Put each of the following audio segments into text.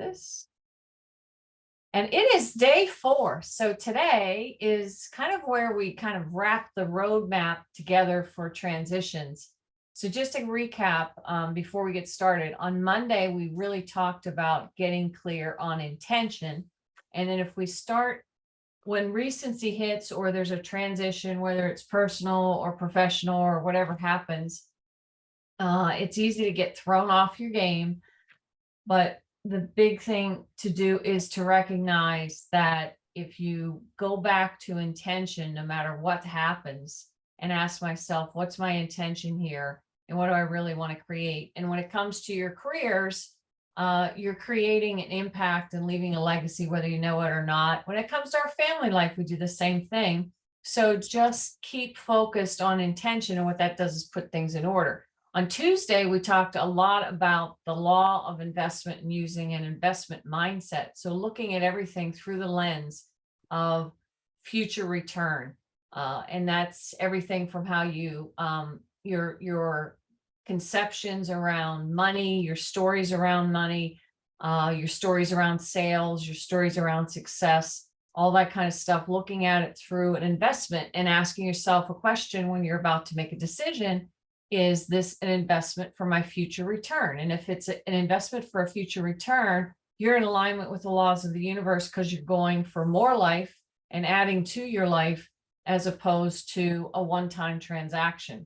this. And it is day 4. So today is kind of where we kind of wrap the roadmap together for transitions. So just to recap, before we get started, on Monday, we really talked about getting clear on intention. And then if we start when recency hits or there's a transition, whether it's personal or professional or whatever happens, it's easy to get thrown off your game. But the big thing to do is to recognize that if you go back to intention, no matter what happens, and ask myself, what's my intention here? And what do I really want to create? And when it comes to your careers, you're creating an impact and leaving a legacy, whether you know it or not. When it comes to our family life, we do the same thing. So just keep focused on intention. And what that does is put things in order. On Tuesday, we talked a lot about the law of investment and using an investment mindset. So looking at everything through the lens of future return. And that's everything from how you, your conceptions around money, your stories around money, your stories around sales, your stories around success, all that kind of stuff, looking at it through an investment and asking yourself a question when you're about to make a decision. Is this an investment for my future return? And if it's an investment for a future return, you're in alignment with the laws of the universe because you're going for more life and adding to your life as opposed to a one-time transaction.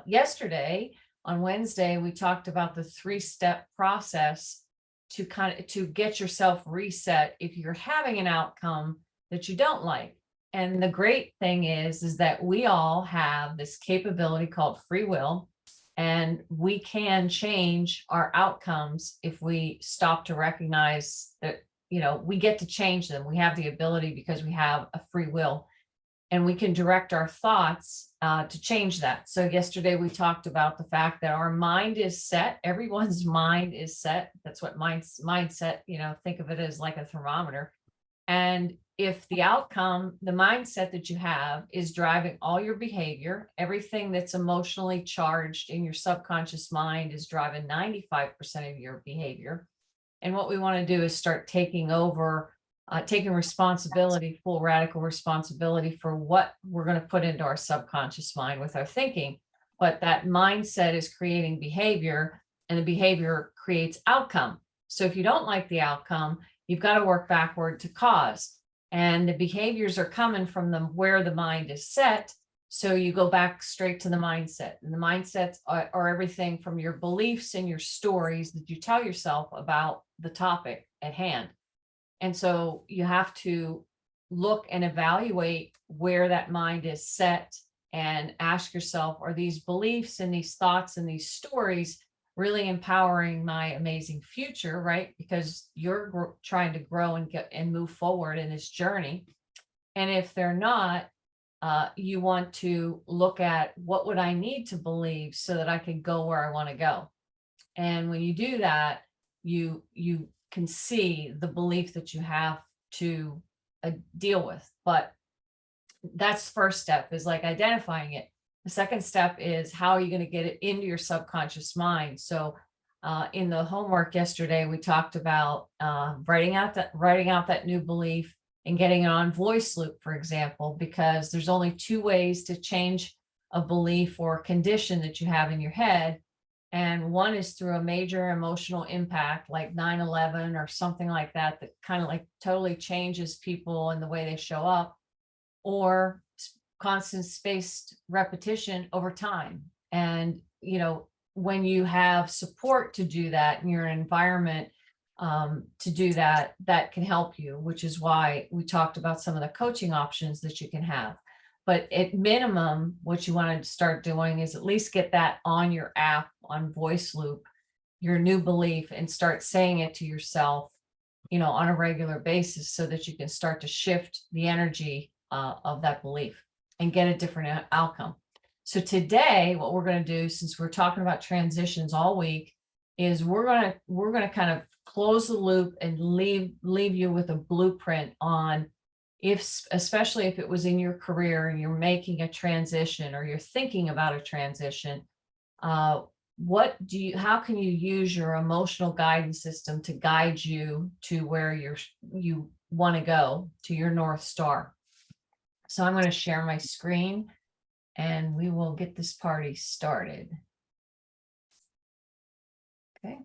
Yesterday, on Wednesday, we talked about the 3-step process to get yourself reset if you're having an outcome that you don't like. And the great thing is that we all have this capability called free will, and we can change our outcomes if we stop to recognize that, we get to change them. We have the ability because we have a free will, and we can direct our thoughts to change that. So yesterday we talked about the fact that our mind is set. Everyone's mind is set. That's what mindset, think of it as like a thermometer. And if the outcome, the mindset that you have is driving all your behavior, everything that's emotionally charged in your subconscious mind is driving 95% of your behavior. And what we want to do is start taking over, taking responsibility, full radical responsibility for what we're going to put into our subconscious mind with our thinking. But that mindset is creating behavior, and the behavior creates outcome. So if you don't like the outcome, you've got to work backward to cause. And the behaviors are coming from where the mind is set. So you go back straight to the mindset. And the mindsets are everything from your beliefs and your stories that you tell yourself about the topic at hand. And so you have to look and evaluate where that mind is set and ask yourself, are these beliefs and these thoughts and these stories really empowering my amazing future, right? Because you're trying to grow and move forward in this journey. And if they're not, you want to look at what would I need to believe so that I can go where I want to go. And when you do that, you can see the belief that you have to deal with. But that's the first step, is like identifying it. The second step is, how are you going to get it into your subconscious mind? So in the homework yesterday, we talked about writing out that new belief and getting it on voice loop, for example, because there's only 2 ways to change a belief or condition that you have in your head. And one is through a major emotional impact like 9/11 or something like that, that kind of like totally changes people and the way they show up, or constant spaced repetition over time. And, when you have support to do that in your environment, to do that, that can help you, which is why we talked about some of the coaching options that you can have. But at minimum, what you want to start doing is at least get that on your app on voice loop, your new belief, and start saying it to yourself, on a regular basis, so that you can start to shift the energy of that belief and get a different outcome. So today, what we're going to do, since we're talking about transitions all week, is we're going to kind of close the loop and leave you with a blueprint on, especially if it was in your career and you're making a transition or you're thinking about a transition, how can you use your emotional guidance system to guide you to where you want to go, to your North Star? So I'm going to share my screen and we will get this party started. Okay.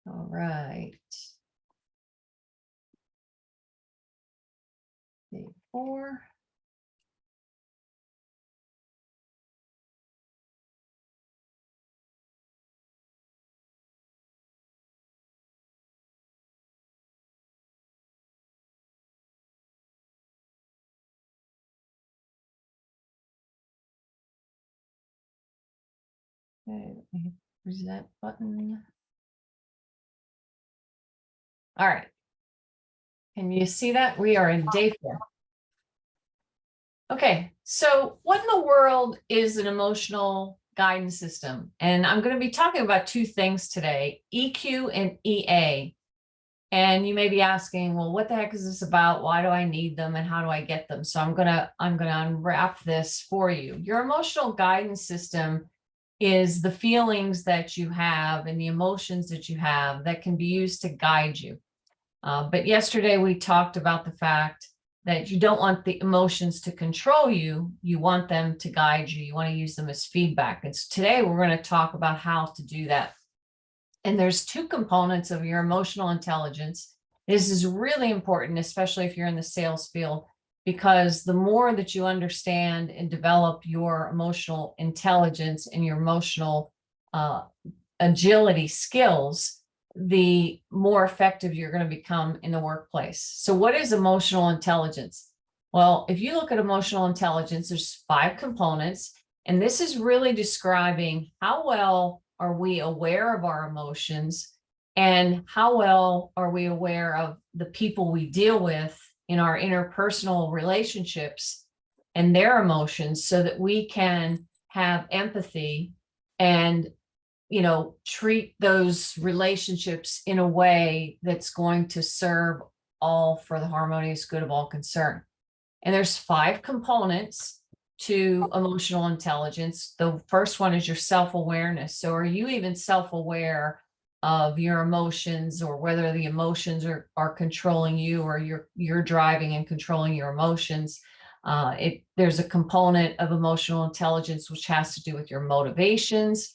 All right. Day 4. Okay, let me present button. All right. Can you see that? We are in day 4. Okay, so what in the world is an emotional guidance system? And I'm going to be talking about 2 things today, EQ and EA. And you may be asking, well, what the heck is this about? Why do I need them and how do I get them? So I'm going to unwrap this for you. Your emotional guidance system is the feelings that you have and the emotions that you have that can be used to guide you. But yesterday we talked about the fact that you don't want the emotions to control you. You want them to guide you. You want to use them as feedback. And so today we're going to talk about how to do that. And there's 2 components of your emotional intelligence. This is really important, especially if you're in the sales field, because the more that you understand and develop your emotional intelligence and your emotional agility skills, the more effective you're going to become in the workplace. So what is emotional intelligence? Well, if you look at emotional intelligence, there's 5 components, and this is really describing how well are we aware of our emotions and how well are we aware of the people we deal with in our interpersonal relationships and their emotions, so that we can have empathy and treat those relationships in a way that's going to serve all for the harmonious good of all concerned. And there's 5 components to emotional intelligence. The first one is your self-awareness. So are you even self-aware of your emotions, or whether the emotions are controlling you, or you're driving and controlling your emotions? There's a component of emotional intelligence which has to do with your motivations.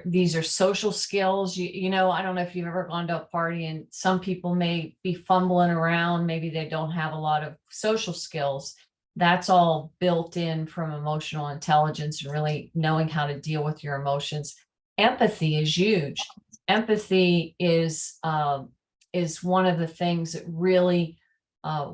These are social skills. I don't know if you've ever gone to a party and some people may be fumbling around. Maybe they don't have a lot of social skills. That's all built in from emotional intelligence and really knowing how to deal with your emotions. Empathy is huge. Empathy is one of the things that really,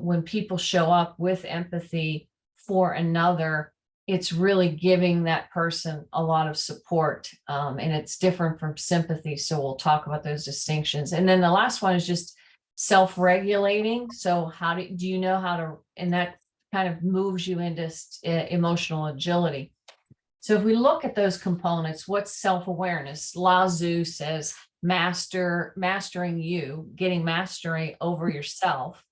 when people show up with empathy for another, it's really giving that person a lot of support, and it's different from sympathy. So we'll talk about those distinctions. And then the last one is just self-regulating. So how do you know how to, and that kind of moves you into emotional agility. So if we look at those components, what's self-awareness? Lao Tzu says, mastering you, getting mastery over yourself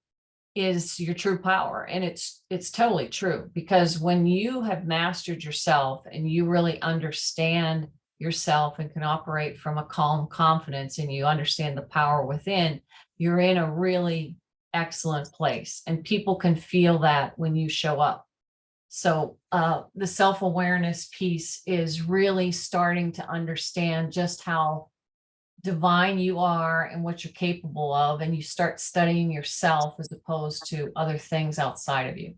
is your true power. And it's totally true, because when you have mastered yourself and you really understand yourself and can operate from a calm confidence, and you understand the power within, you're in a really excellent place, and people can feel that when you show up. So the self-awareness piece is really starting to understand just how divine you are and what you're capable of, and you start studying yourself as opposed to other things outside of you.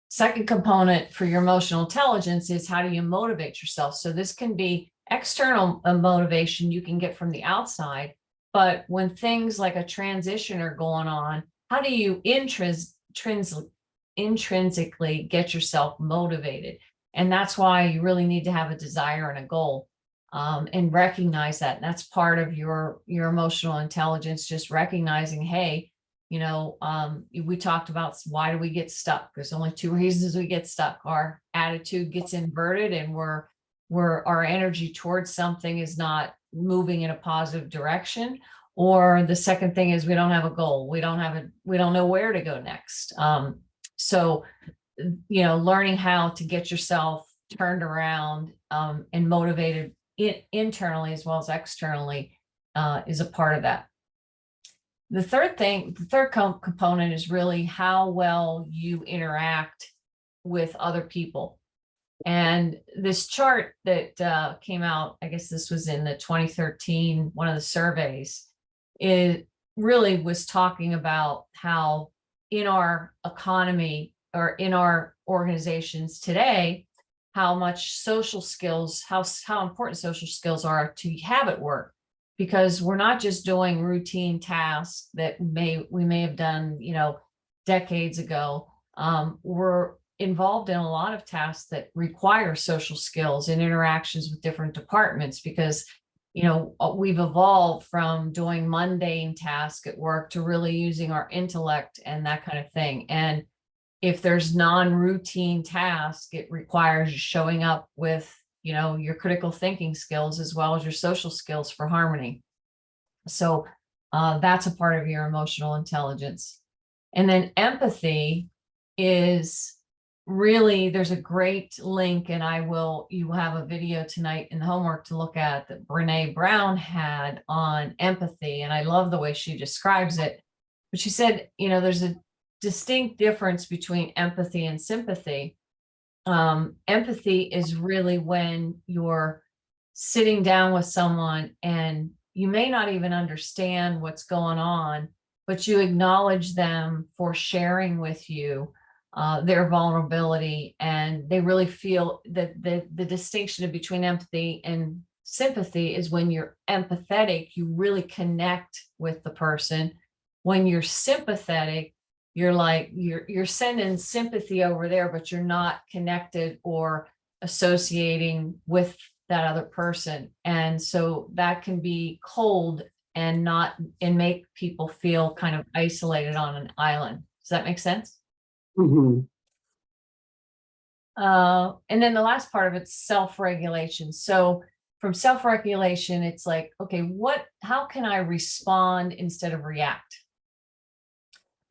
Second component for your emotional intelligence is how do you motivate yourself? So this can be external motivation you can get from the outside, but when things like a transition are going on, how do you intrinsically get yourself motivated? And that's why you really need to have a desire and a goal. And recognize that. And that's part of your emotional intelligence, just recognizing, hey, we talked about why do we get stuck? There's only 2 reasons we get stuck. Our attitude gets inverted, and our energy towards something is not moving in a positive direction, Or the second thing is we don't have a goal. We don't know where to go next. So, learning how to get yourself turned around, and motivated internally as well as externally, is a part of that. The third component is really how well you interact with other people. And this chart that came out, I guess this was in the 2013, one of the surveys, it really was talking about how in our economy or in our organizations today, how much social skills, how important social skills are to have at work, because we're not just doing routine tasks that we may have done, decades ago. We're involved in a lot of tasks that require social skills and interactions with different departments, because we've evolved from doing mundane tasks at work to really using our intellect and that kind of thing. And if there's non-routine tasks, it requires you showing up with your critical thinking skills as well as your social skills for harmony. So that's a part of your emotional intelligence. And then empathy is really, there's a great link, and you will have a video tonight in the homework to look at that Brene Brown had on empathy. And I love the way she describes it. But she said, there's a distinct difference between empathy and sympathy. Empathy is really when you're sitting down with someone and you may not even understand what's going on, but you acknowledge them for sharing with you their vulnerability, and they really feel that the distinction between empathy and sympathy is when you're empathetic, you really connect with the person. When you're sympathetic, you're like you're sending sympathy over there, but you're not connected or associating with that other person. And so that can be cold and make people feel kind of isolated on an island. Does that make sense? Mm-hmm. And then the last part of it's self-regulation. So from self-regulation, it's like, okay, how can I respond instead of react?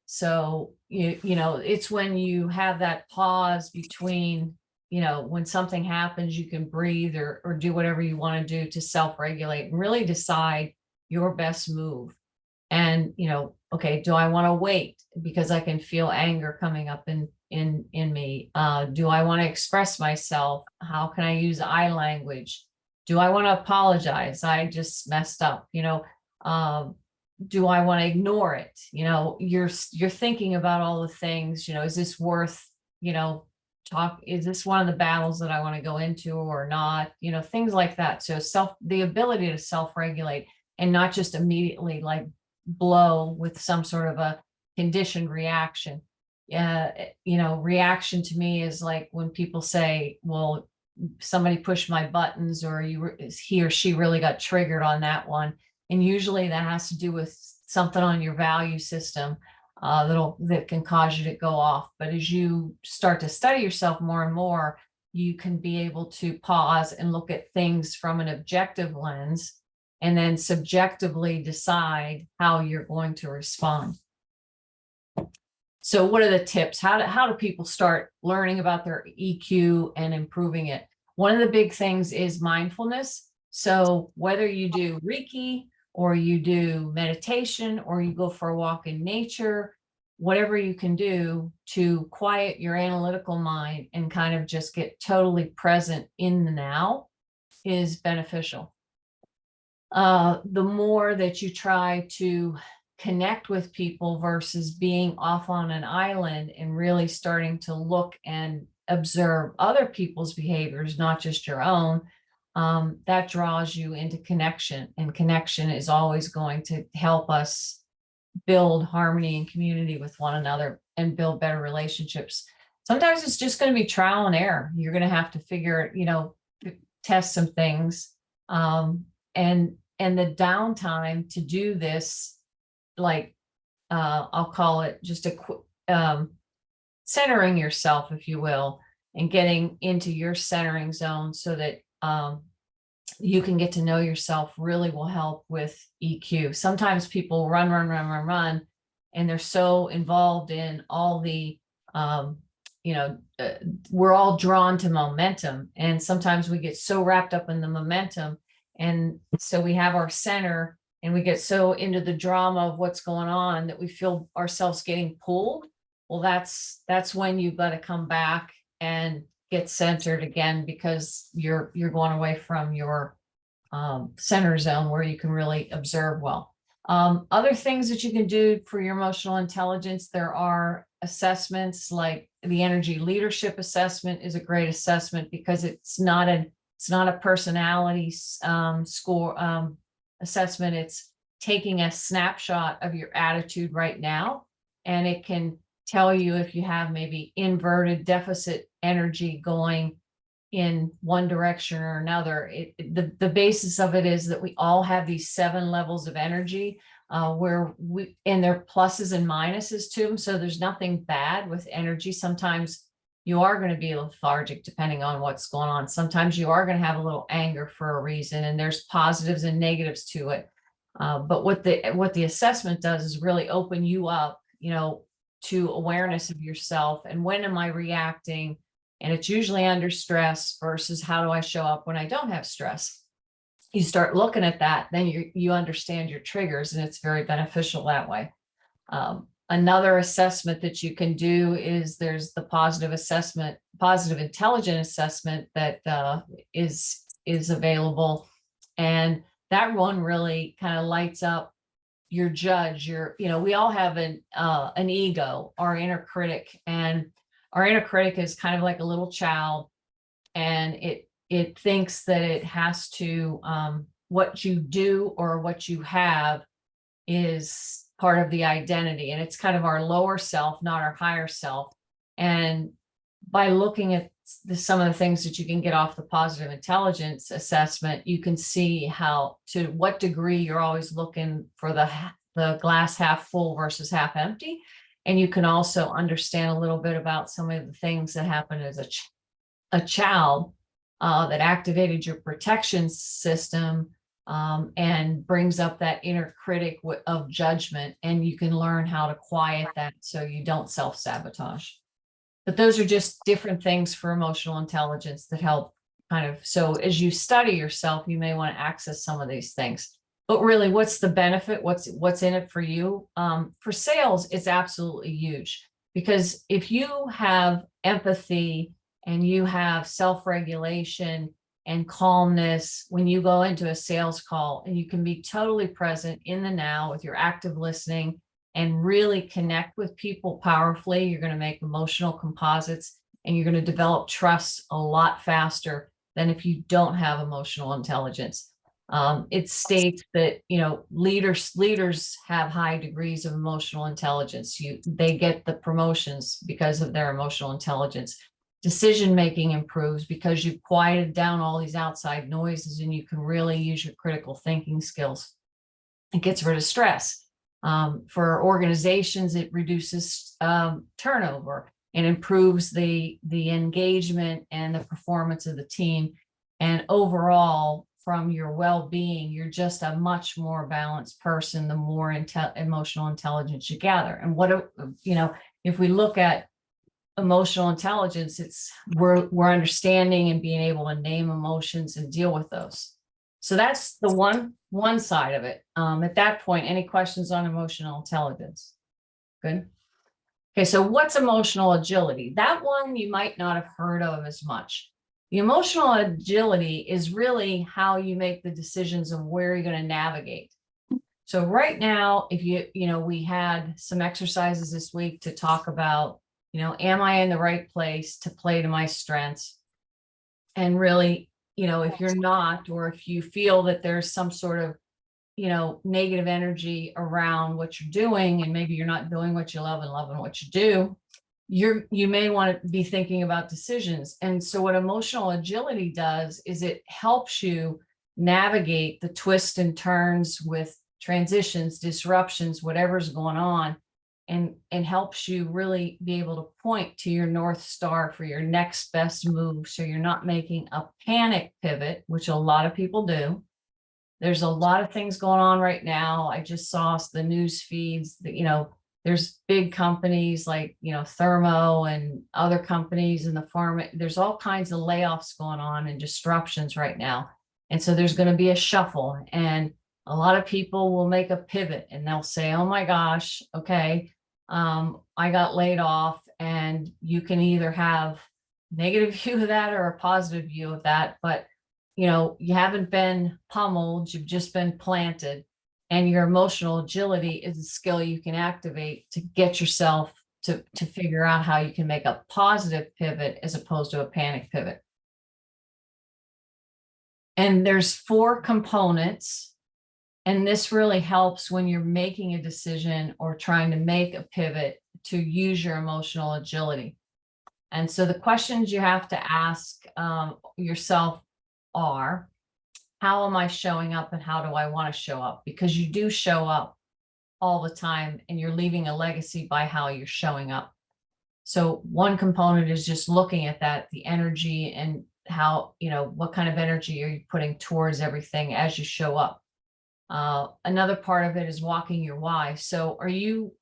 So, it's when you have that pause between, when something happens, you can breathe or do whatever you want to do to self-regulate and really decide your best move. And, okay, do I want to wait because I can feel anger coming up in me? Do I want to express myself? How can I use I language? Do I want to apologize? I just messed up, do I want to ignore it? You're thinking about all the things, is this worth, is this one of the battles that I want to go into or not? Things like that. So the ability to self-regulate and not just immediately like blow with some sort of a conditioned reaction. Reaction to me is like when people say, well, somebody pushed my buttons, or he or she really got triggered on that one. And usually that has to do with something on your value system that can cause you to go off. But as you start to study yourself more and more, you can be able to pause and look at things from an objective lens, and then subjectively decide how you're going to respond. So what are the tips? How do people start learning about their EQ and improving it? One of the big things is mindfulness. So whether you do Reiki or you do meditation or you go for a walk in nature, whatever you can do to quiet your analytical mind and kind of just get totally present in the now is beneficial. The more that you try to connect with people versus being off on an island and really starting to look and observe other people's behaviors, not just your own, that draws you into connection. And connection is always going to help us build harmony and community with one another and build better relationships. Sometimes it's just going to be trial and error. You're going to have to test some things. And the downtime to do this, like I'll call it just centering yourself, if you will, and getting into your centering zone so that you can get to know yourself really will help with EQ. Sometimes people run, run, run, run, run, and they're so involved in all the, um, we're all drawn to momentum. And sometimes we get so wrapped up in the momentum. And so we have our center and we get so into the drama of what's going on that we feel ourselves getting pulled. Well, that's when you've got to come back and get centered again, because you're going away from your center zone where you can really observe well. Other things that you can do for your emotional intelligence, there are assessments like the energy leadership assessment is a great assessment because it's not a personality score assessment. It's taking a snapshot of your attitude right now, and it can tell you if you have maybe inverted deficit energy going in one direction or another. The basis of it is that we all have these 7 levels of energy, and there are pluses and minuses to them. So there's nothing bad with energy. Sometimes you are going to be lethargic depending on what's going on. Sometimes you are going to have a little anger for a reason, and there's positives and negatives to it. But what the assessment does is really open you up, to awareness of yourself. And when am I reacting? And it's usually under stress versus how do I show up when I don't have stress? You start looking at that, then you understand your triggers, and it's very beneficial that way. Another assessment that you can do is there's the positive intelligent assessment that is available. And that one really kind of lights up your judge. We all have an ego, our inner critic, and our inner critic is kind of like a little child, and it thinks that it has to, what you do or what you have is part of the identity, and it's kind of our lower self, not our higher self. And by looking at some of the things that you can get off the positive intelligence assessment, you can see to what degree you're always looking for the glass half full versus half empty. And you can also understand a little bit about some of the things that happened as a child that activated your protection system, and brings up that inner critic of judgment. And you can learn how to quiet that so you don't self-sabotage. But those are just different things for emotional intelligence that help so as you study yourself, you may want to access some of these things. But really, what's the benefit? What's in it for you? For sales, it's absolutely huge, because if you have empathy and you have self-regulation and calmness when you go into a sales call, and you can be totally present in the now with your active listening and really connect with people powerfully, you're going to make emotional composites, and you're going to develop trust a lot faster than if you don't have emotional intelligence. It states that, leaders have high degrees of emotional intelligence. They get the promotions because of their emotional intelligence. Decision-making improves because you've quieted down all these outside noises, and you can really use your critical thinking skills. It gets rid of stress. For organizations, it reduces turnover and improves the engagement and the performance of the team. And overall, from your well-being, you're just a much more balanced person the more emotional intelligence you gather. And if we look at emotional intelligence, we're understanding and being able to name emotions and deal with those. So that's the one side of it. At that point, any questions on emotional intelligence? Good. Okay, so what's emotional agility? That one you might not have heard of as much. The emotional agility is really how you make the decisions of where you're going to navigate. So right now, if we had some exercises this week to talk about, am I in the right place to play to my strengths? And really, if you're not, or if you feel that there's some sort of, negative energy around what you're doing, and maybe you're not doing what you love and loving what you do, you may want to be thinking about decisions. And so what emotional agility does is it helps you navigate the twists and turns with transitions, disruptions, whatever's going on, and helps you really be able to point to your North Star for your next best move. So you're not making a panic pivot, which a lot of people do. There's a lot of things going on right now. I just saw the news feeds that, there's big companies like, Thermo and other companies in the pharma. There's all kinds of layoffs going on and disruptions right now. And so there's going to be a shuffle, and a lot of people will make a pivot and they'll say, oh my gosh, okay, I got laid off. And you can either have negative view of that or a positive view of that. But you haven't been pummeled, you've just been planted, and your emotional agility is a skill you can activate to get yourself to figure out how you can make a positive pivot as opposed to a panic pivot. And there's 4 components, and this really helps when you're making a decision or trying to make a pivot to use your emotional agility. And so the questions you have to ask yourself are, how am I showing up and how do I want to show up? Because you do show up all the time and you're leaving a legacy by how you're showing up. So one component is just looking at that, the energy, and how, what kind of energy are you putting towards everything as you show up. Another part of it is walking your why. So are you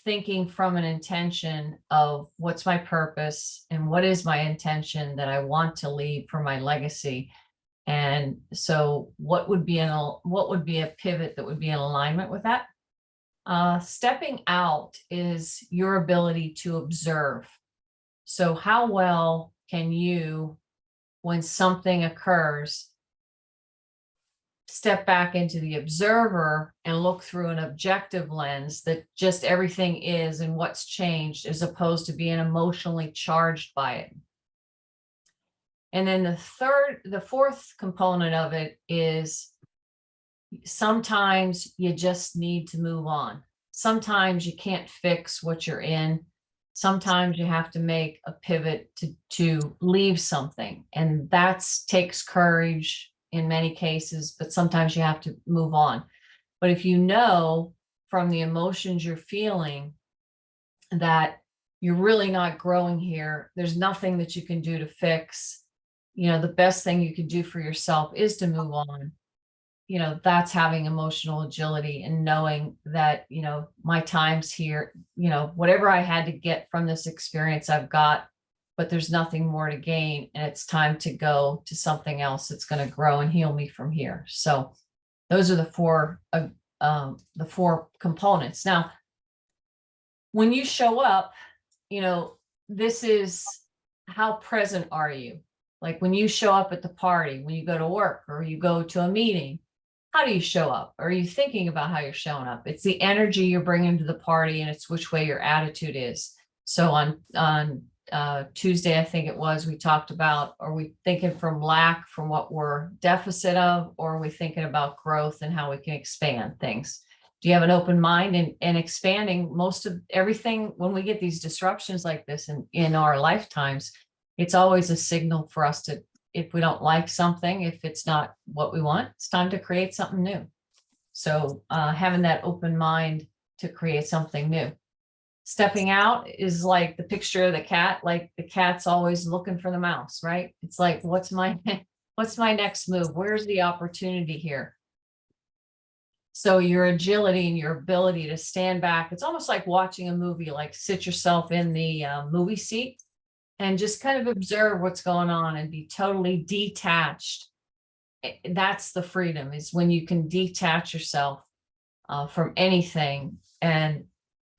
thinking from an intention of what's my purpose and what is my intention that I want to leave for my legacy? And so what would be a pivot that would be in alignment with that? Stepping out is your ability to observe. So how well can you, when something occurs, step back into the observer and look through an objective lens that just everything is and what's changed, as opposed to being emotionally charged by it. And then the fourth component of it is sometimes you just need to move on. Sometimes you can't fix what you're in. Sometimes you have to make a pivot to leave something, and that takes courage in many cases, but sometimes you have to move on. But if you know from the emotions you're feeling that you're really not growing here, there's nothing that you can do to fix, the best thing you can do for yourself is to move on. That's having emotional agility and knowing that, my time's here, whatever I had to get from this experience, I've got, but there's nothing more to gain. And it's time to go to something else that's going to grow and heal me from here. So those are the four components. Now, when you show up, this is how present are you? Like when you show up at the party, when you go to work or you go to a meeting, how do you show up? Are you thinking about how you're showing up? It's the energy you're bringing to the party, and it's which way your attitude is. So on Tuesday, I think it was, we talked about, are we thinking from lack, from what we're deficit of, or are we thinking about growth and how we can expand things? Do you have an open mind and expanding most of everything? When we get these disruptions like this in our lifetimes, it's always a signal for us to, if we don't like something, if it's not what we want, it's time to create something new. So having that open mind to create something new. Stepping out is like the picture of the cat, like the cat's always looking for the mouse, right? It's like, what's my next move? Where's the opportunity here? So your agility and your ability to stand back, it's almost like watching a movie, like sit yourself in the movie seat and just kind of observe what's going on and be totally detached. That's the freedom, is when you can detach yourself from anything and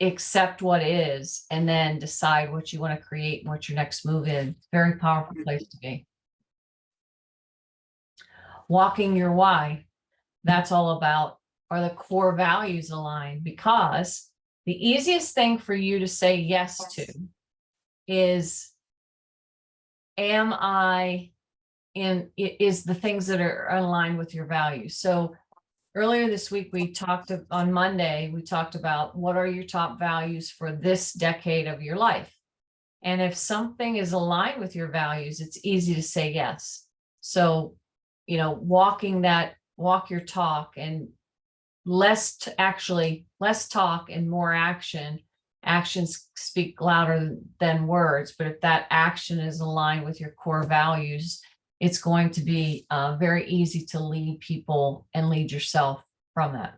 accept what is, and then decide what you want to create and what your next move is. Very powerful place to be. Walking your why. That's all about, are the core values aligned? Because the easiest thing for you to say yes to is, is the things that are aligned with your values. So earlier this week, on Monday, we talked about what are your top values for this decade of your life. And if something is aligned with your values, it's easy to say yes. So, walk your talk, and less talk and more action actions speak louder than words, but if that action is aligned with your core values, it's going to be very easy to lead people and lead yourself from that.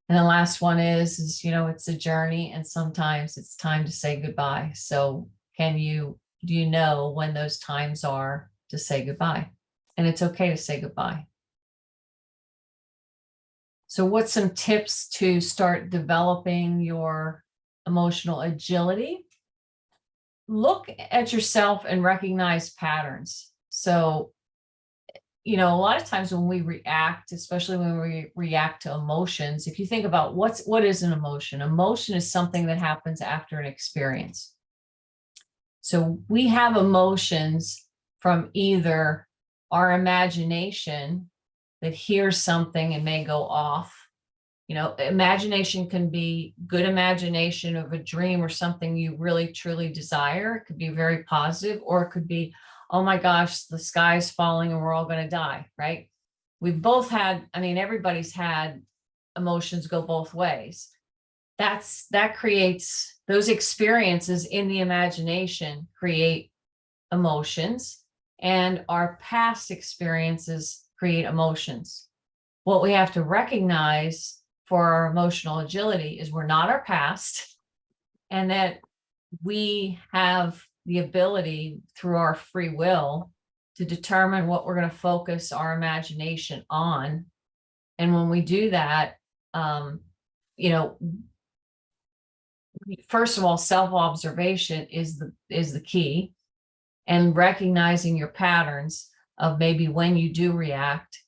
And the last one is, it's a journey, and sometimes it's time to say goodbye. So do you know when those times are to say goodbye? And it's okay to say goodbye. So what's some tips to start developing your emotional agility? Look at yourself and recognize patterns. So, a lot of times when we react, especially when we react to emotions, if you think about what is an emotion? Emotion is something that happens after an experience. So we have emotions from either our imagination that hears something and may go off. Imagination can be good imagination of a dream or something you really truly desire. It could be very positive, or it could be, oh my gosh, the sky's falling and we're all going to die, right? We've both had, everybody's had emotions go both ways. That creates those experiences in the imagination, create emotions, and our past experiences create emotions. What we have to recognize for our emotional agility is we're not our past, and that we have the ability through our free will to determine what we're going to focus our imagination on. And when we do that, first of all, self-observation is the key, and recognizing your patterns of maybe when you do react.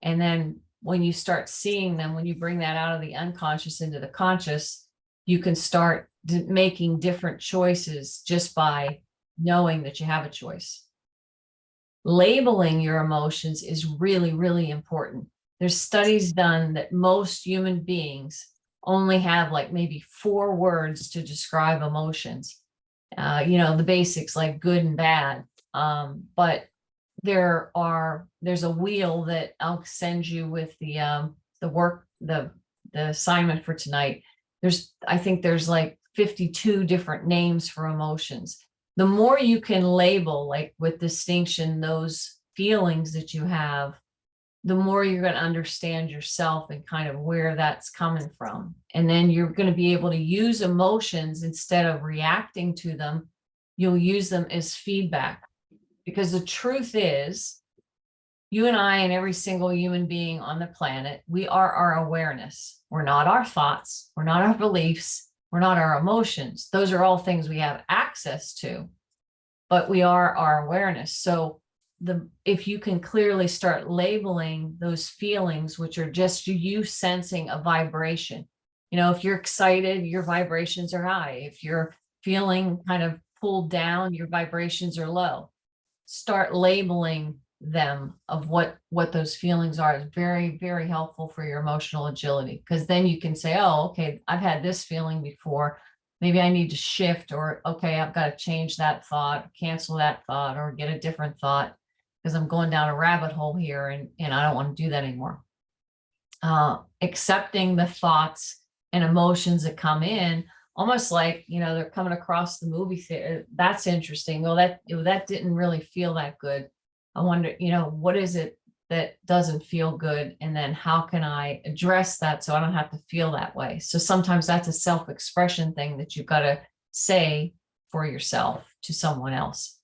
And then when you start seeing them, when you bring that out of the unconscious into the conscious, you can start making different choices just by knowing that you have a choice. Labeling your emotions is really, really important. There's studies done that most human beings only have like maybe 4 words to describe emotions. The basics like good and bad. But there's a wheel that I'll send you with the assignment for tonight. I think there's like 52 different names for emotions. The more you can label, like with distinction, those feelings that you have, the more you're going to understand yourself and kind of where that's coming from. And then you're going to be able to use emotions instead of reacting to them. You'll use them as feedback. Because the truth is, you and I and every single human being on the planet, we are our awareness. We're not our thoughts. We're not our beliefs. We're not our emotions. Those are all things we have access to, but we are our awareness. So if you can clearly start labeling those feelings, which are just you sensing a vibration, if you're excited, your vibrations are high. If you're feeling kind of pulled down, your vibrations are low. Start labeling them of what those feelings are is very, very helpful for your emotional agility, because then you can say, oh, okay, I've had this feeling before. Maybe I need to shift, or okay, I've got to change that thought, cancel that thought, or get a different thought because I'm going down a rabbit hole here and I don't want to do that anymore. Accepting the thoughts and emotions that come in, almost like, they're coming across the movie theater. That's interesting. Well, that didn't really feel that good. I wonder, what is it that doesn't feel good? And then how can I address that so I don't have to feel that way? So sometimes that's a self-expression thing that you've got to say for yourself to someone else.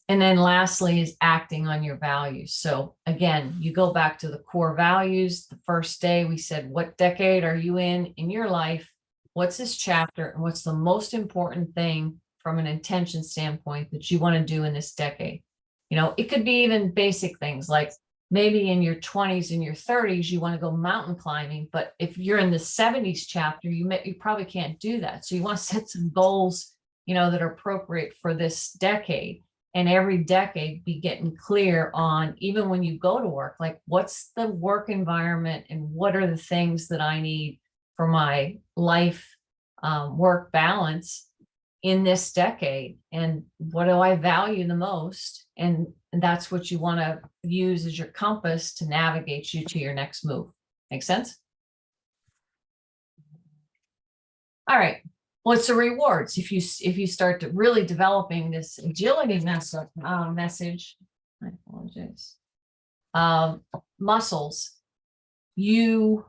And then lastly is acting on your values. So again, you go back to the core values. The first day we said, what decade are you in your life? What's this chapter? And what's the most important thing from an intention standpoint that you want to do in this decade? It could be even basic things like maybe in your 20s and your 30s, you want to go mountain climbing. But if you're in the 70s chapter, you probably can't do that. So you want to set some goals, that are appropriate for this decade. And every decade be getting clear on, even when you go to work, like what's the work environment and what are the things that I need for my life work balance in this decade, and what do I value the most? And that's what you want to use as your compass to navigate you to your next move. Make sense? All right. What's the rewards? If you start to really developing this agility message, I apologize. Muscles, your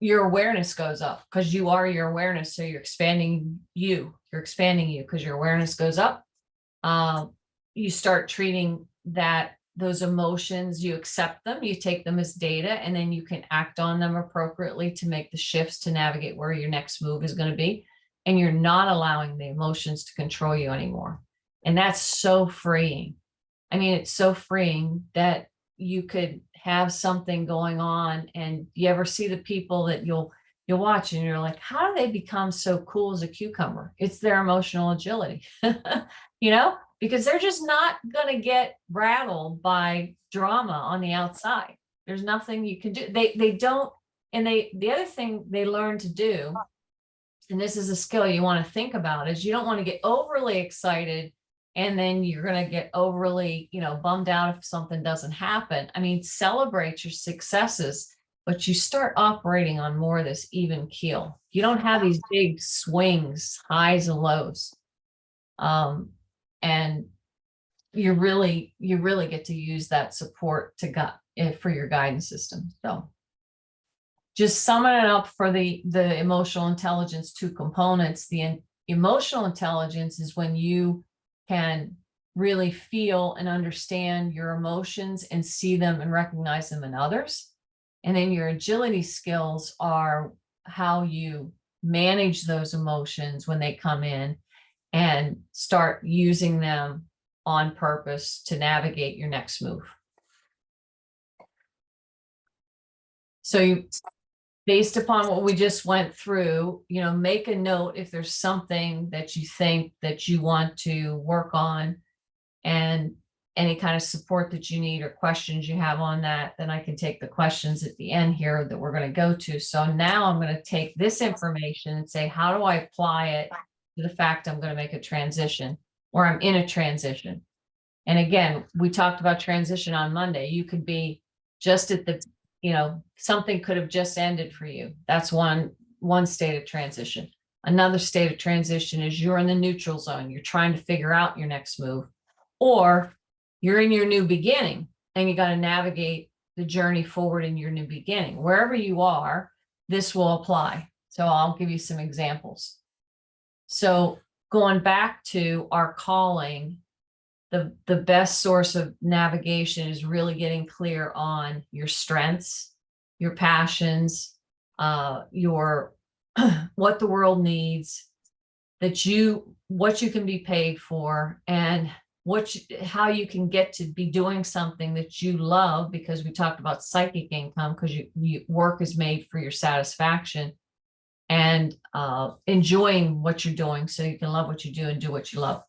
awareness goes up because you are your awareness. So you're expanding you because your awareness goes up. You start treating those emotions, you accept them, you take them as data, and then you can act on them appropriately to make the shifts to navigate where your next move is going to be. And you're not allowing the emotions to control you anymore. And that's so freeing. I mean, it's so freeing that you could have something going on, and you ever see the people that you'll watch and you're like, how do they become so cool as a cucumber? It's their emotional agility, because they're just not going to get rattled by drama on the outside. There's nothing you can do. They don't. And the other thing they learn to do, and this is a skill you want to think about, is you don't want to get overly excited and then you're going to get overly, bummed out if something doesn't happen. I mean, celebrate your successes, but you start operating on more of this even keel. You don't have these big swings, highs and lows. And you really get to use that support for your guidance system. So just summing it up for the emotional intelligence, 2 components. The emotional intelligence is when you can really feel and understand your emotions and see them and recognize them in others. And then your agility skills are how you manage those emotions when they come in and start using them on purpose to navigate your next move. So based upon what we just went through, make a note if there's something that you think that you want to work on, and any kind of support that you need or questions you have on that, then I can take the questions at the end here that we're going to go to. So now I'm going to take this information and say, how do I apply it to the fact I'm going to make a transition, or I'm in a transition? And again, we talked about transition on Monday. You could be just at the, something could have just ended for you. That's one state of transition. Another state of transition is you're in the neutral zone. You're trying to figure out your next move, or you're in your new beginning and you got to navigate the journey forward in your new beginning. Wherever you are, this will apply. So I'll give you some examples. So going back to our calling, the best source of navigation is really getting clear on your strengths, your passions, your what the world needs, what you can be paid for, and how you can get to be doing something that you love, because we talked about psychic income, because you work is made for your satisfaction, and enjoying what you're doing so you can love what you do and do what you love.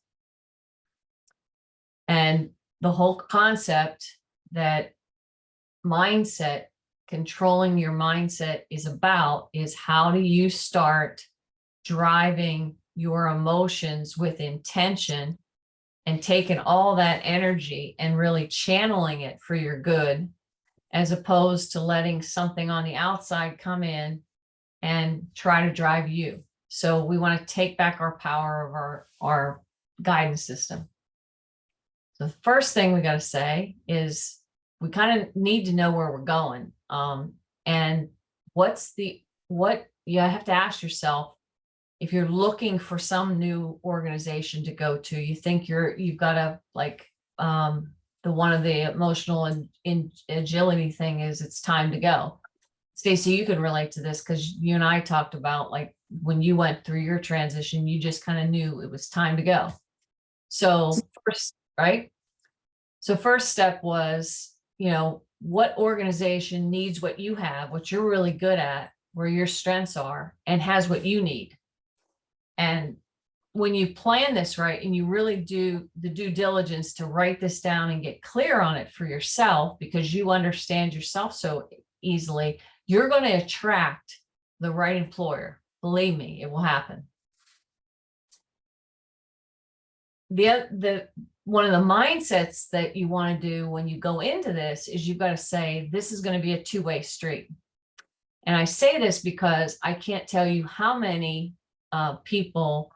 And the whole concept that mindset, controlling your mindset is how do you start driving your emotions with intention and taking all that energy and really channeling it for your good, as opposed to letting something on the outside come in and try to drive you. So we want to take back our power of our guidance system. The first thing we got to say is we kind of need to know where we're going. And what you have to ask yourself, if you're looking for some new organization to go to, you think you've got to one of the emotional and agility thing is it's time to go. Stacey, you can relate to this because you and I talked about, like, when you went through your transition, you just kind of knew it was time to go. So first, right? So first step was, what organization needs what you have, what you're really good at, where your strengths are, and has what you need. And when you plan this right, and you really do the due diligence to write this down and get clear on it for yourself, because you understand yourself so easily, you're going to attract the right employer. Believe me, it will happen. One of the mindsets that you want to do when you go into this is you've got to say, this is going to be a two-way street. And I say this because I can't tell you how many people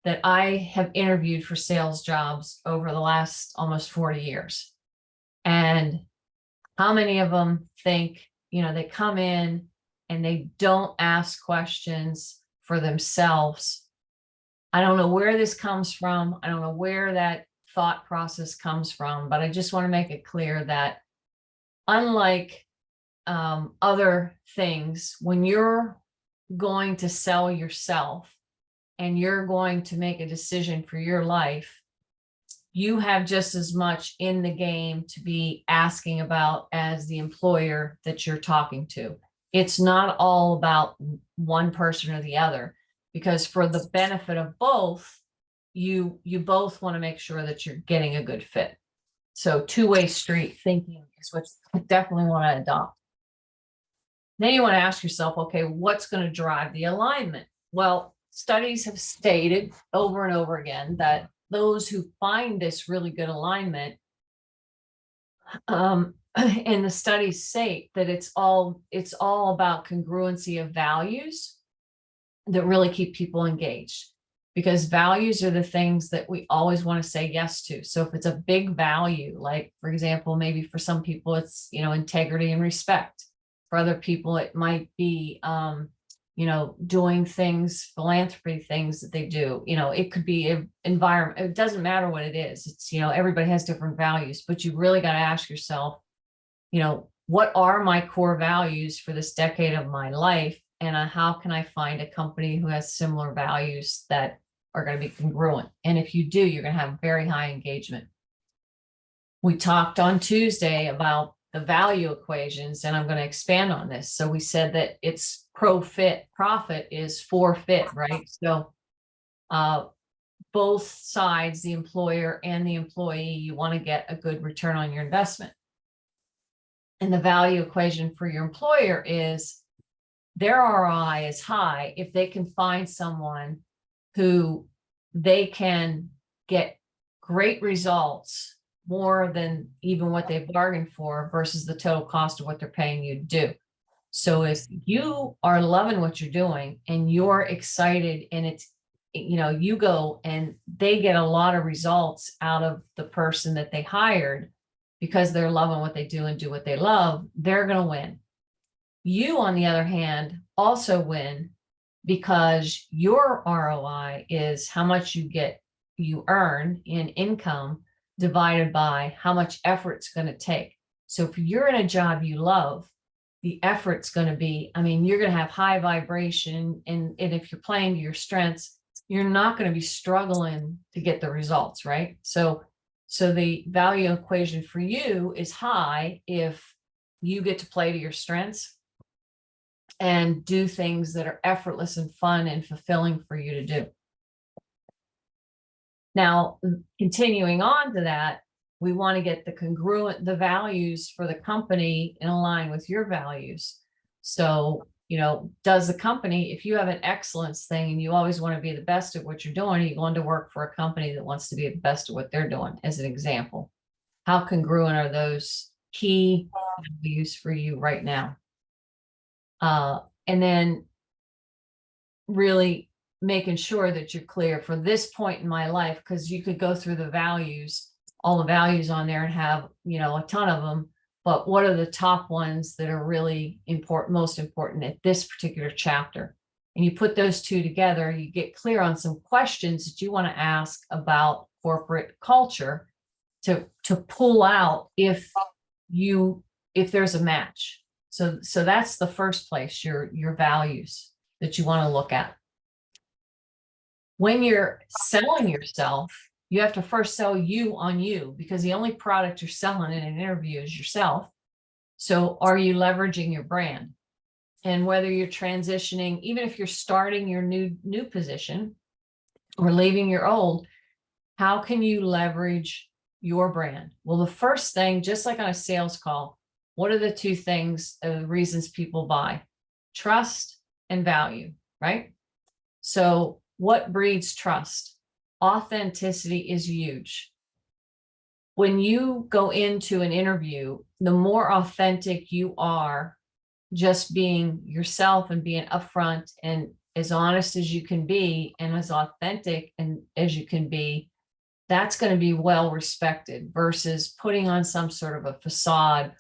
that I have interviewed for sales jobs over the last almost 40 years. And how many of them think, they come in and they don't ask questions for themselves. I don't know where this comes from. I don't know where that thought process comes from, but I just want to make it clear that unlike other things, when you're going to sell yourself and you're going to make a decision for your life, you have just as much in the game to be asking about as the employer that you're talking to. It's not all about one person or the other, because for the benefit of both, you both want to make sure that you're getting a good fit. So two-way street thinking is what you definitely want to adopt. Then you want to ask yourself, okay, what's going to drive the alignment? Well, studies have stated over and over again that those who find this really good alignment, and the studies say that it's all about congruency of values that really keep people engaged, because values are the things that we always want to say yes to. So if it's a big value, like for example, maybe for some people it's integrity and respect. For other people, it might be, doing things, philanthropy things that they do. It could be environment. It doesn't matter what it is. It's, everybody has different values, but you really got to ask yourself, what are my core values for this decade of my life? And how can I find a company who has similar values that are going to be congruent? And if you do, you're going to have very high engagement. We talked on Tuesday about the value equations, and I'm going to expand on this. So we said that it's profit is for fit, right? So both sides, the employer and the employee, you want to get a good return on your investment. And the value equation for your employer is their ROI is high if they can find someone who they can get great results, more than even what they bargained for, versus the total cost of what they're paying you to do. So if you are loving what you're doing and you're excited, and it's, you go and they get a lot of results out of the person that they hired because they're loving what they do and do what they love, they're going to win. You, on the other hand, also win because your ROI is how much you earn in income divided by how much effort it's going to take. So if you're in a job you love, the effort's going to be, you're going to have high vibration. And if you're playing to your strengths, you're not going to be struggling to get the results, right? So the value equation for you is high if you get to play to your strengths and do things that are effortless and fun and fulfilling for you to do. Now, continuing on to that, we want to get the values for the company in line with your values. So, does the company, if you have an excellence thing and you always want to be the best at what you're doing, are you going to work for a company that wants to be the best at what they're doing, as an example? How congruent are those key values for you right now? And then really making sure that you're clear for this point in my life, because you could go through all the values on there and have, a ton of them, but what are the top ones that are really most important at this particular chapter? And you put those two together, you get clear on some questions that you want to ask about corporate culture to pull out if there's a match. So that's the first place, your values that you want to look at. When you're selling yourself, you have to first sell you on you, because the only product you're selling in an interview is yourself. So are you leveraging your brand? And whether you're transitioning, even if you're starting your new position or leaving your old, how can you leverage your brand? Well, the first thing, just like on a sales call, what are the two things, reasons people buy? Trust and value, right? So what breeds trust? Authenticity is huge. When you go into an interview, the more authentic you are, just being yourself and being upfront and as honest as you can be and as authentic and as you can be, that's going to be well respected versus putting on some sort of a facade.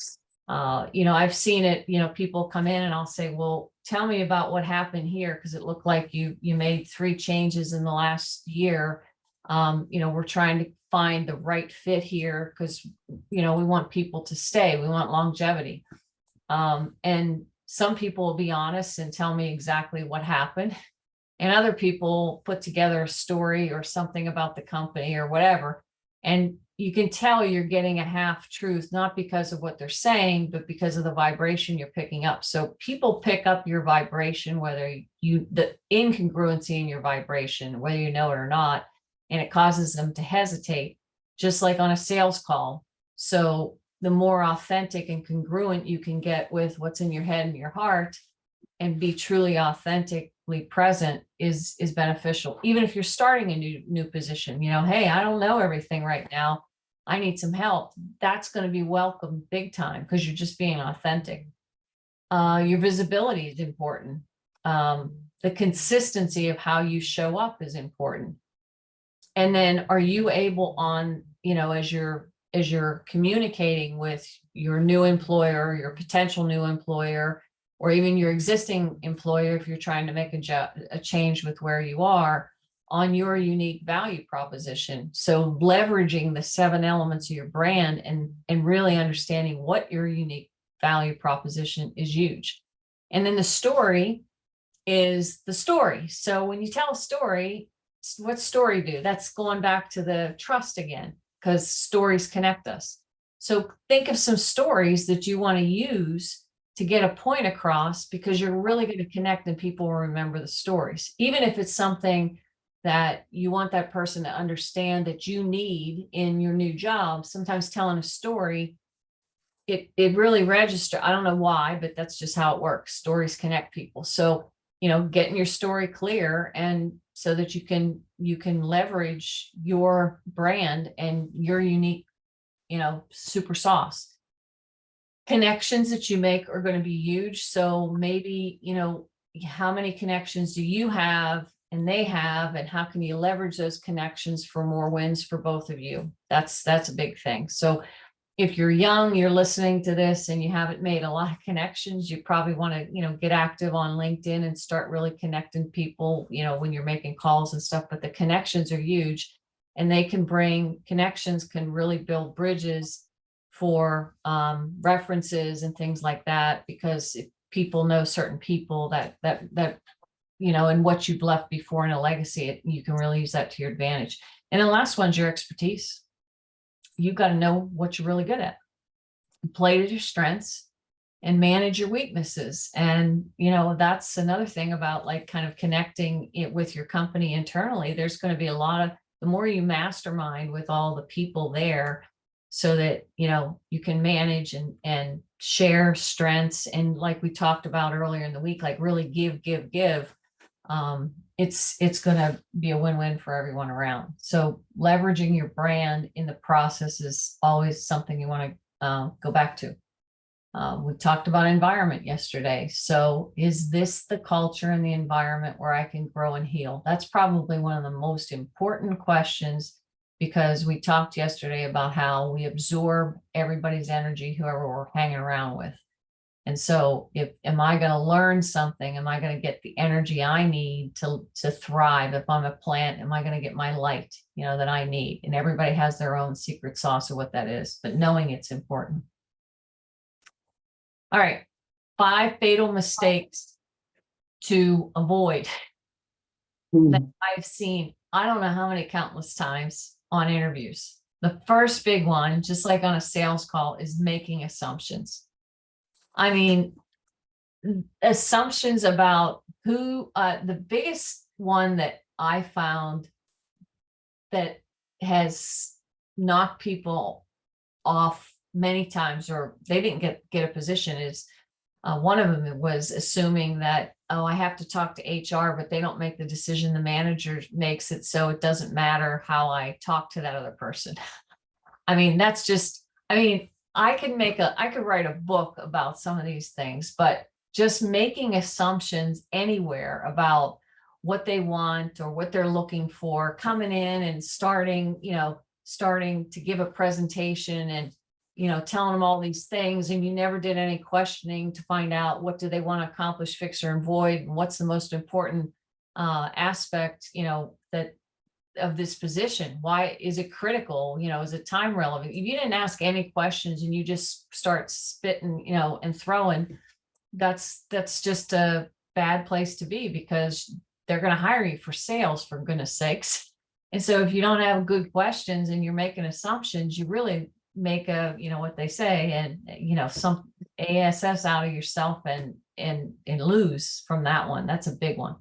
I've seen it, people come in and I'll say, well, tell me about what happened here, because it looked like you made 3 changes in the last year. We're trying to find the right fit here because, we want people to stay. We want longevity. And some people will be honest and tell me exactly what happened. And other people put together a story or something about the company or whatever. And you can tell you're getting a half truth, not because of what they're saying, but because of the vibration you're picking up. So people pick up your vibration, the incongruency in your vibration, whether you know it or not, and it causes them to hesitate, just like on a sales call. So the more authentic and congruent you can get with what's in your head and your heart and be truly authentically present is beneficial. Even if you're starting a new position, hey, I don't know everything right now, I need some help. That's going to be welcome big time because you're just being authentic. Your visibility is important. The consistency of how you show up is important. And then are you able as you're communicating with your new employer, your potential new employer, or even your existing employer, if you're trying to make a change with where you are, on your unique value proposition. So leveraging the 7 elements of your brand and really understanding what your unique value proposition is huge. And then the story is the story. So when you tell a story, what's story do? That's going back to the trust again, because stories connect us. So think of some stories that you want to use to get a point across, because you're really going to connect and people will remember the stories. Even if it's something that you want that person to understand that you need in your new job, sometimes telling a story, it really registers. I don't know why, but that's just how it works. Stories connect people. So, getting your story clear, and so that you can leverage your brand and your unique, super sauce. Connections that you make are going to be huge. So maybe, how many connections do you have and they have, and how can you leverage those connections for more wins for both of you? That's a big thing. So if you're young, you're listening to this and you haven't made a lot of connections, you probably want to, get active on LinkedIn and start really connecting people, when you're making calls and stuff. But the connections are huge, and connections can really build bridges for references and things like that, because if people know certain people that and what you've left before in a legacy, you can really use that to your advantage. And the last one's your expertise. You've got to know what you're really good at, play to your strengths, and manage your weaknesses. And that's another thing about kind of connecting it with your company internally. There's going to be the more you mastermind with all the people there, so that you can manage and share strengths, and like we talked about earlier in the week, really give. It's going to be a win-win for everyone around. So leveraging your brand in the process is always something you want to go back to. We talked about environment yesterday. So is this the culture and the environment where I can grow and heal? That's probably one of the most important questions, because we talked yesterday about how we absorb everybody's energy, whoever we're hanging around with. And so am I going to learn something? Am I going to get the energy I need to thrive? If I'm a plant, am I going to get my light, that I need? And everybody has their own secret sauce of what that is, but knowing it's important. All right. 5 fatal mistakes to avoid that I've seen, I don't know how many countless times on interviews. The first big one, just like on a sales call, is making assumptions. I mean, assumptions about who, the biggest one that I found that has knocked people off many times, or they didn't get a position, is one of them was assuming that, I have to talk to HR, but they don't make the decision, the manager makes it, so it doesn't matter how I talk to that other person. I mean, that's just, I could write a book about some of these things, but just making assumptions anywhere about what they want or what they're looking for, coming in and starting to give a presentation and, telling them all these things, and you never did any questioning to find out what do they want to accomplish, fix, or avoid, and what's the most important aspect, that of this position. Why is it critical? Is it time relevant? If you didn't ask any questions and you just start spitting, and throwing, that's just a bad place to be, because they're going to hire you for sales, for goodness sakes. And so if you don't have good questions and you're making assumptions, you really make what they say, and some ass out of yourself, and lose from that one. That's a big one.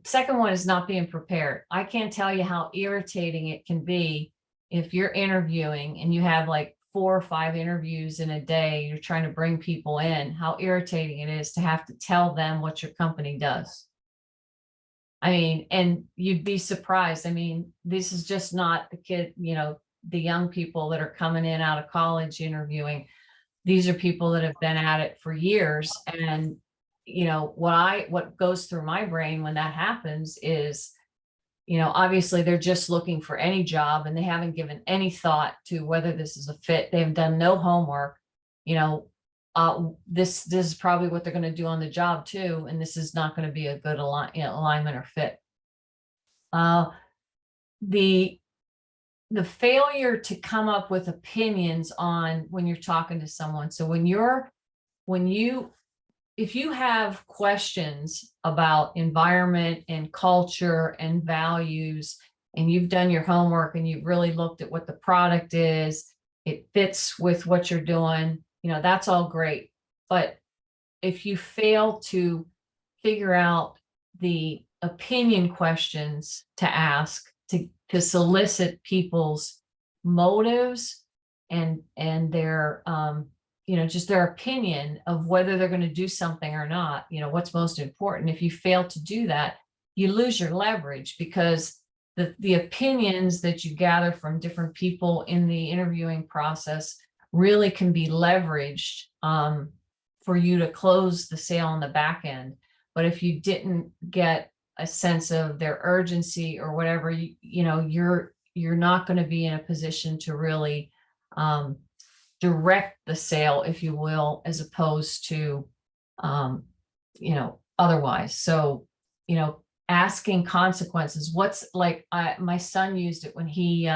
Second one is not being prepared. I can't tell you how irritating it can be if you're interviewing and you have like 4 or 5 interviews in a day, you're trying to bring people in, how irritating it is to have to tell them what your company does. I mean, and you'd be surprised. I mean, this is just not the young people that are coming in out of college interviewing. These are people that have been at it for years. And, what goes through my brain when that happens is, obviously they're just looking for any job and they haven't given any thought to whether this is a fit. They've done no homework. This is probably what they're going to do on the job too, and this is not going to be a good alignment or fit. The failure to come up with opinions on when you're talking to someone. So if you have questions about environment and culture and values, and you've done your homework and you've really looked at what the product is, it fits with what you're doing, that's all great. But if you fail to figure out the opinion questions to ask to solicit people's motives and their just their opinion of whether they're going to do something or not, what's most important. If you fail to do that, you lose your leverage, because the opinions that you gather from different people in the interviewing process really can be leveraged for you to close the sale on the back end. But if you didn't get a sense of their urgency or whatever, you're not going to be in a position to really direct the sale, if you will, as opposed to otherwise. So asking consequences. What's like, my son used it when he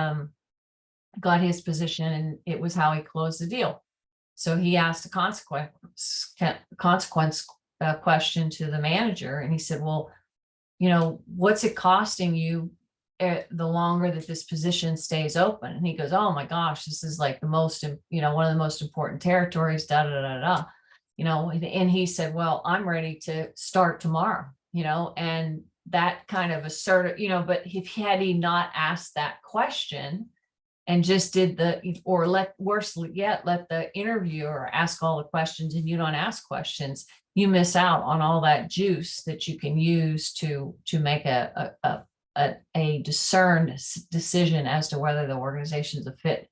got his position, and it was how he closed the deal. So he asked a consequence question to the manager, and he said, well, what's it costing you the longer that this position stays open? And he goes, oh my gosh, this is like the most, one of the most important territories, da da da da. And he said, well, I'm ready to start tomorrow, and that kind of assertive, but if he not asked that question and just did worse yet, let the interviewer ask all the questions, and you don't ask questions, you miss out on all that juice that you can use to make a discerned decision as to whether the organization is a fit,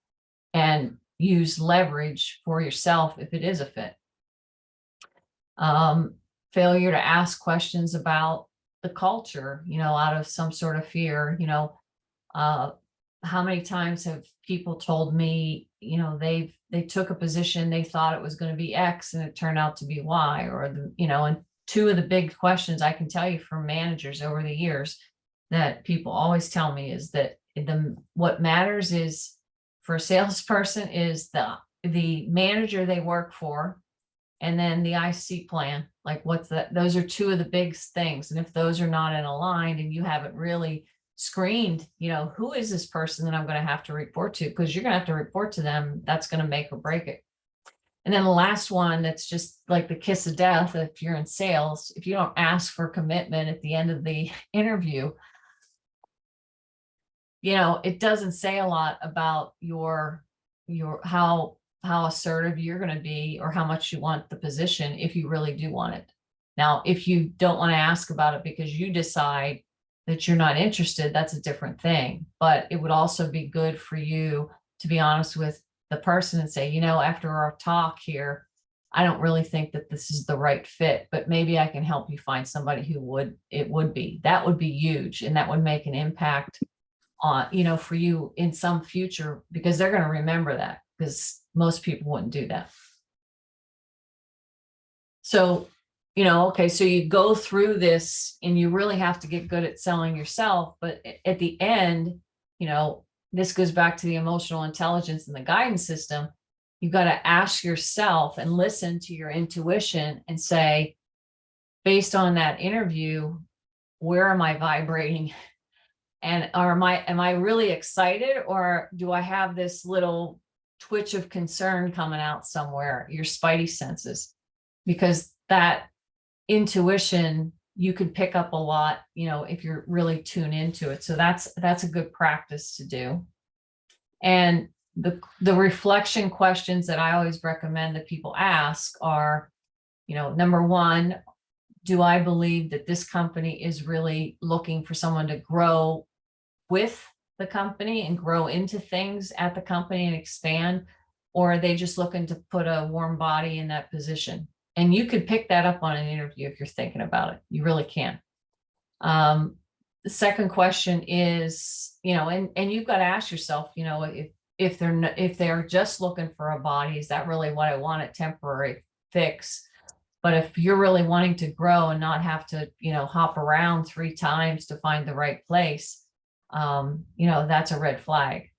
and use leverage for yourself if it is a fit. Failure to ask questions about the culture, out of some sort of fear. How many times have people told me, they took a position, they thought it was going to be X and it turned out to be Y, or and 2 of the big questions I can tell you from managers over the years that people always tell me is that what matters is, for a salesperson, is the manager they work for, and then the IC plan. Like, those are 2 of the big things. And if those are not in aligned, and you haven't really screened, who is this person that I'm going to have to report to? Because you're going to have to report to them. That's going to make or break it. And then the last one, that's just like the kiss of death. If you're in sales, if you don't ask for commitment at the end of the interview, it doesn't say a lot about your how assertive you're going to be, or how much you want the position, if you really do want it. Now, if you don't want to ask about it because you decide that you're not interested, that's a different thing. But it would also be good for you to be honest with the person and say, after our talk here, I don't really think that this is the right fit, but maybe I can help you find somebody who would be. That would be huge. And that would make an impact on, for you in some future, because they're going to remember that, because most people wouldn't do that. So, okay, so you go through this and you really have to get good at selling yourself. But at the end, this goes back to the emotional intelligence and the guidance system. You've got to ask yourself and listen to your intuition and say, based on that interview, where am I vibrating? And am I really excited, or do I have this little twitch of concern coming out somewhere? Your spidey senses, because that intuition, you can pick up a lot, if you're really tuned into it. So that's a good practice to do. And the reflection questions that I always recommend that people ask are, number one, do I believe that this company is really looking for someone to grow with the company and grow into things at the company and expand? Or are they just looking to put a warm body in that position? And you could pick that up on an interview if you're thinking about it. You really can. The second question is, and you've got to ask yourself, if they're just looking for a body, is that really what I want? A temporary fix? But if you're really wanting to grow and not have to, hop around 3 times to find the right place, that's a red flag.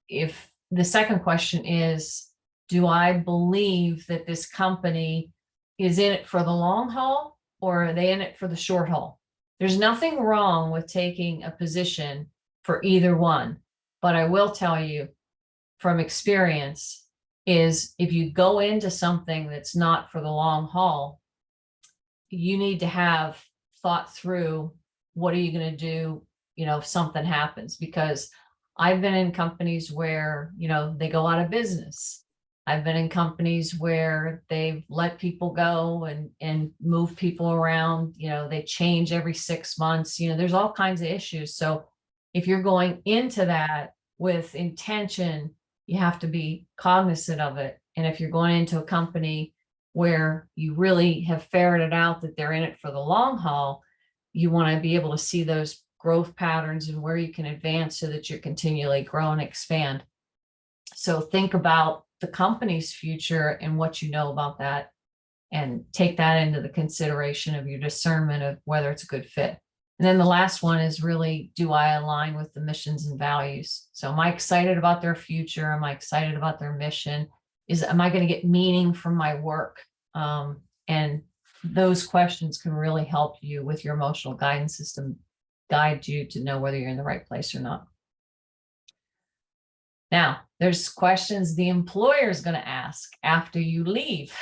If the second question is, do I believe that this company is in it for the long haul, or are they in it for the short haul? There's nothing wrong with taking a position for either one. But I will tell you from experience is, if you go into something that's not for the long haul, you need to have thought through, what are you going to do, if something happens? Because I've been in companies where, they go out of business. I've been in companies where they've let people go and move people around. They change every 6 months. There's all kinds of issues. So if you're going into that with intention, you have to be cognizant of it. And if you're going into a company where you really have ferreted out that they're in it for the long haul, you want to be able to see those growth patterns and where you can advance so that you're continually grow and expand. So think about the company's future and what you know about that, and take that into the consideration of your discernment of whether it's a good fit. And then the last one is really, do I align with the missions and values? So am I excited about their future? Am I excited about their mission? Am I going to get meaning from my work? And those questions can really help you with your emotional guidance system, guide you to know whether you're in the right place or not. Now, there's questions the employer is going to ask after you leave.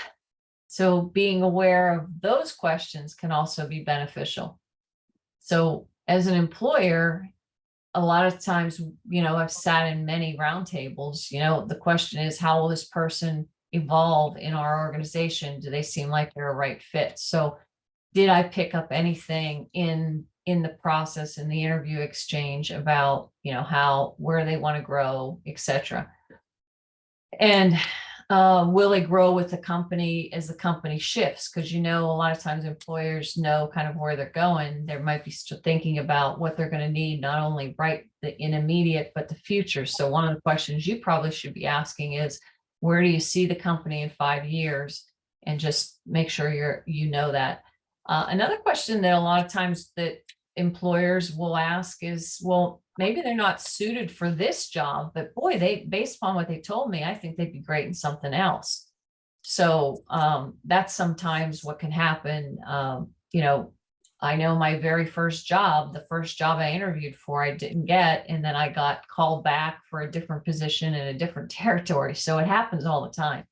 So being aware of those questions can also be beneficial. So as an employer, a lot of times, I've sat in many roundtables, the question is, how will this person evolve in our organization? Do they seem like they're a right fit? So did I pick up anything in the process, in the interview exchange about, where they want to grow, etc. And will they grow with the company as the company shifts? Because, a lot of times employers know kind of where they're going. They might be still thinking about what they're going to need, not only in immediate, but the future. So one of the questions you probably should be asking is, where do you see the company in 5 years? And just make sure you know that. Another question that a lot of times that employers will ask is, well, maybe they're not suited for this job, but boy, based upon what they told me, I think they'd be great in something else. So that's sometimes what can happen. I know my very first job, the first job I interviewed for, I didn't get, and then I got called back for a different position in a different territory. So it happens all the time.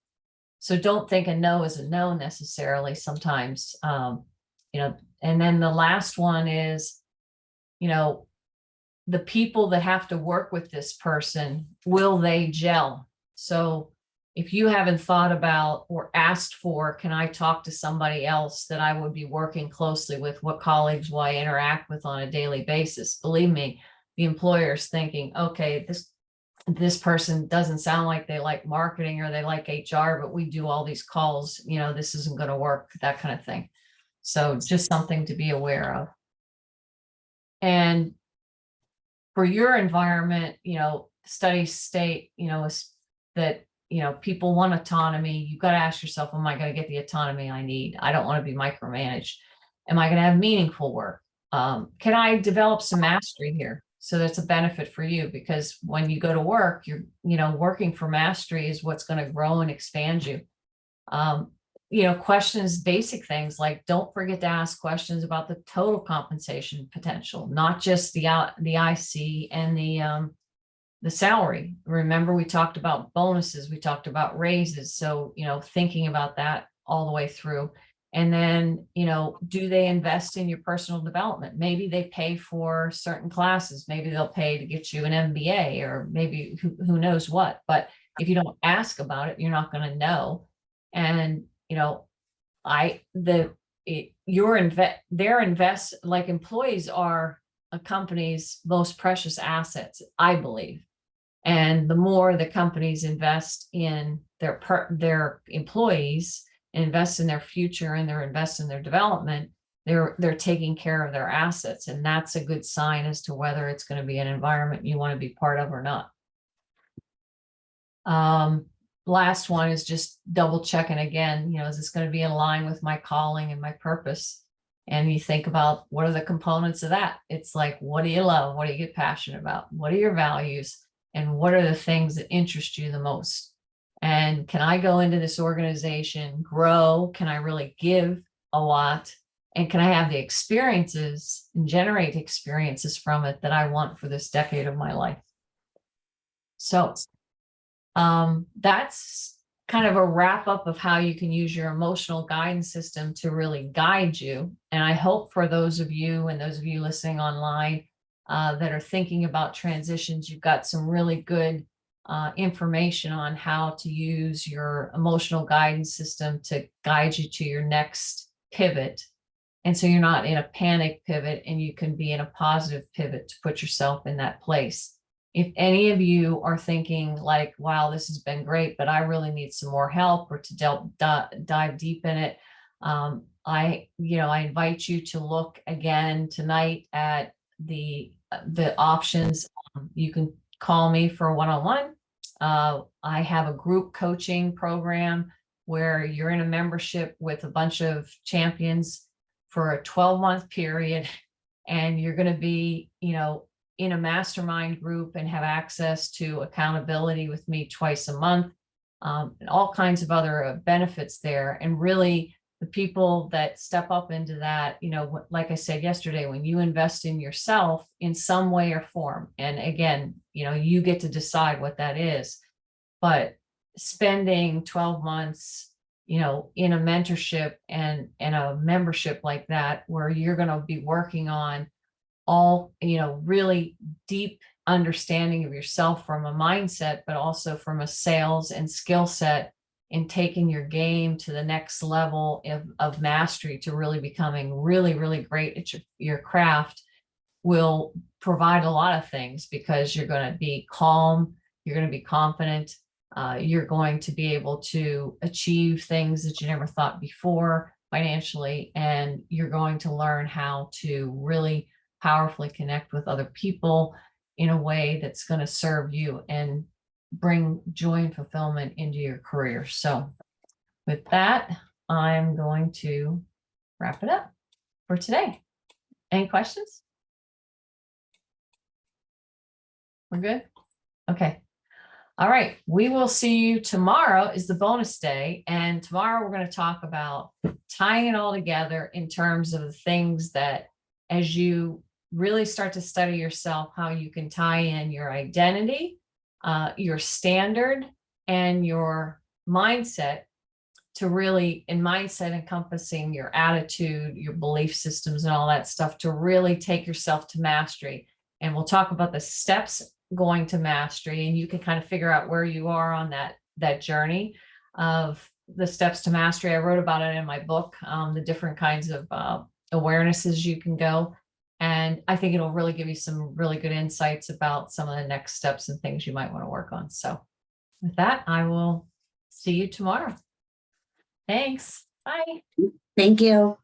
So don't think a no is a no necessarily. Sometimes, and then the last one is, the people that have to work with this person, will they gel? So if you haven't thought about or asked for, can I talk to somebody else that I would be working closely with? What colleagues will I interact with on a daily basis? Believe me, the employer is thinking, okay, this person doesn't sound like they like marketing or they like HR, but we do all these calls, this isn't going to work, that kind of thing. So just something to be aware of. And for your environment, studies state, is that, people want autonomy. You've got to ask yourself, am I going to get the autonomy I need? I don't want to be micromanaged. Am I going to have meaningful work? Can I develop some mastery here? So that's a benefit for you, because when you go to work, you're, working for mastery is what's going to grow and expand you. Questions, basic things like, don't forget to ask questions about the total compensation potential, not just the IC and the salary. Remember, we talked about bonuses, we talked about raises. So, thinking about that all the way through. And then, do they invest in your personal development? Maybe they pay for certain classes. Maybe they'll pay to get you an MBA, or maybe who knows what. But if you don't ask about it, you're not going to know. And, like, employees are a company's most precious assets, I believe. And the more the companies invest in their employees, invest in their future, and invest in their development, they're taking care of their assets. And that's a good sign as to whether it's going to be an environment you want to be part of or not. Last one is just double checking again, is this going to be in line with my calling and my purpose? And you think about, what are the components of that? It's like, what do you love? What do you get passionate about? What are your values? And what are the things that interest you the most? And can I go into this organization, grow? Can I really give a lot? And can I have the experiences and generate experiences from it that I want for this decade of my life? So that's kind of a wrap up of how you can use your emotional guidance system to really guide you. And I hope for those of you listening online that are thinking about transitions, you've got some really good information on how to use your emotional guidance system to guide you to your next pivot. And so you're not in a panic pivot, and you can be in a positive pivot to put yourself in that place. If any of you are thinking like, wow, this has been great, but I really need some more help, or to dive deep in it, I invite you to look again tonight at the options. You can call me for a one-on-one. I have a group coaching program where you're in a membership with a bunch of champions for a 12-month period, and you're going to be, in a mastermind group and have access to accountability with me twice a month, and all kinds of other benefits there. And really, the people that step up into that, like I said yesterday, when you invest in yourself in some way or form, and again, you get to decide what that is, but spending 12 months, in a mentorship and a membership like that, where you're going to be working on all, really deep understanding of yourself from a mindset, but also from a sales and skill set, in taking your game to the next level of mastery, to really becoming really, really great at your craft, will provide a lot of things, because you're going to be calm, you're going to be confident, you're going to be able to achieve things that you never thought before financially, and you're going to learn how to really powerfully connect with other people in a way that's going to serve you and bring joy and fulfillment into your career. So with that, I'm going to wrap it up for today. Any questions? We're good? Okay. All right. We will see you tomorrow. Is the bonus day. And tomorrow we're going to talk about tying it all together in terms of the things that, as you really start to study yourself, how you can tie in your identity, your standard, and your mindset, to really, in mindset encompassing your attitude, your belief systems, and all that stuff, to really take yourself to mastery. And we'll talk about the steps going to mastery, and you can kind of figure out where you are on that journey of the steps to mastery. I wrote about it in my book, the different kinds of awarenesses you can go. And I think it'll really give you some really good insights about some of the next steps and things you might want to work on. So with that, I will see you tomorrow. Thanks. Bye. Thank you.